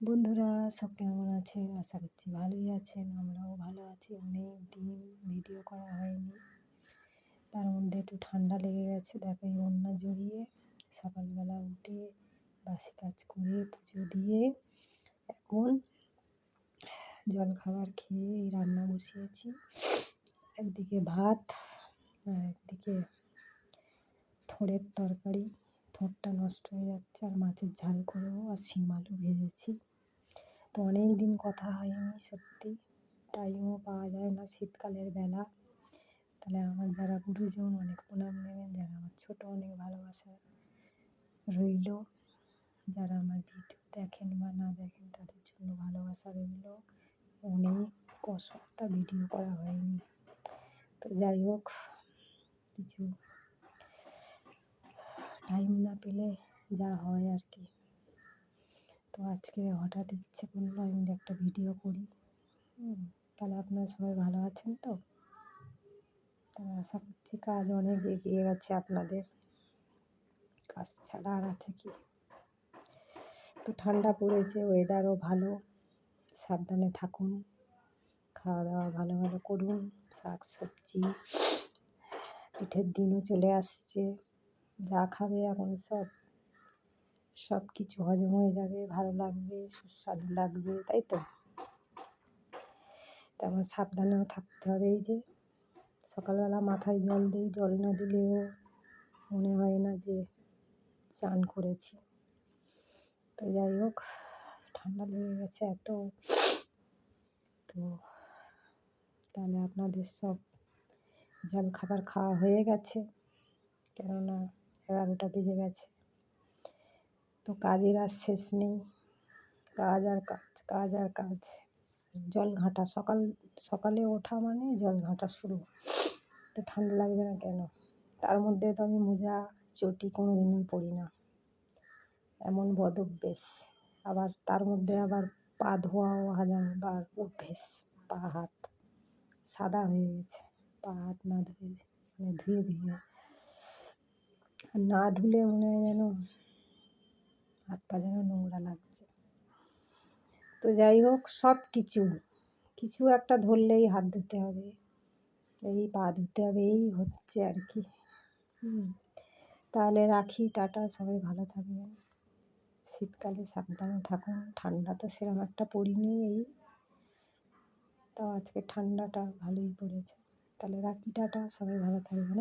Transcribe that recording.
বন্ধুরা, সব কেমন আছেন? আশা করছি ভালোই আছেন। আমরাও ভালো আছি। অনেক দিন ভিডিও করা হয়নি। তার মধ্যে একটু ঠান্ডা লেগে গেছে। দেখো এই ওড়না জড়িয়ে সকালবেলা উঠে বাসি কাজ করে পুজো দিয়ে এখন জলখাবার খেয়ে এই রান্না বসিয়েছি। একদিকে ভাত আর একদিকে থোড়ের তরকারি। থোড়টা নষ্ট হয়ে যাচ্ছে, আর মাছের ঝাল করবো, আর শিম আলু ভেজেছি। তো অনেক দিন কথা হয়নি, সত্যি টাইমও পাওয়া যায় না শীতকালের বেলা। তাহলে আমার যারা গুরুজন অনেক প্রণাম নেবেন, যারা আমার ছোট অনেক ভালোবাসা রইল, যারা আমার ভিডিও দেখেন বা না দেখেন তাদের জন্য ভালোবাসা রইল। অনেক সপ্তাহ ভিডিও করা হয়নি। তো যাই হোক, কিছু টাইম না পেলে যা হয় আর কি। তো আজকে হঠাৎ ইচ্ছে করলো আমি একটা ভিডিও করি। তাহলে আপনারা সবাই ভালো আছেন তো? তাহলে আশা করছি কাজ অনেক এগিয়ে গেছে আপনাদের। কাজ ছাড়া আর আছে কি? তো ঠান্ডা পড়েছে, ওয়েদারও ভালো। সাবধানে থাকুন, খাওয়া দাওয়া ভালো ভালো করুন, শাক সবজি। পিঠের দিনও চলে আসছে। যা খাবে এখন সব কিছু হজম হয়ে যাবে, ভালো লাগবে, সুস্বাদু লাগবে, তাই তো? তেমন সাবধানেও থাকতে হবে। এই যে সকালবেলা মাথায় জল দিই, জল না দিলেও মনে হয় না যে স্নান করেছি। তো যাই হোক, ঠান্ডা লেগে গেছে এত। তো তাহলে আপনাদের সব জলখাবার খাওয়া হয়ে গেছে, কেননা 11টা বেজে গেছে। তো কাজের আর শেষ নেই, কাজ আর কাজ, কাজ আর কাজ। জল ঘাঁটা, সকালে ওঠা মানে জল ঘাঁটা শুরু। তো ঠান্ডা লাগবে না কেন? তার মধ্যে তো আমি মোজা চটি কোনো দিনই পরি না, এমন বদ অভ্যেস। আবার তার মধ্যে আবার পা ধোয়াও হাজারবার অভ্যেস। পা হাত সাদা হয়ে গেছে, পা হাত না ধুয়ে ধুয়ে না ধুলে মনে হয় যেন হাত পা যেন নোংরা লাগছে। তো যাই হোক, সব কিছু একটা ধরলেই হাত ধুতে হবে, এই পা ধুতে হবে, এই হচ্ছে আর কি। তাহলে রাখি, টাটা, সবাই ভালো থাকবেন। শীতকালে সাবধানে থাকুন। ঠান্ডা তো সেরকম একটা পড়িনি, তাও আজকে ঠান্ডাটা ভালোই পড়েছে। তাহলে রাখি, টাটা, সবাই ভালো থাকবেন।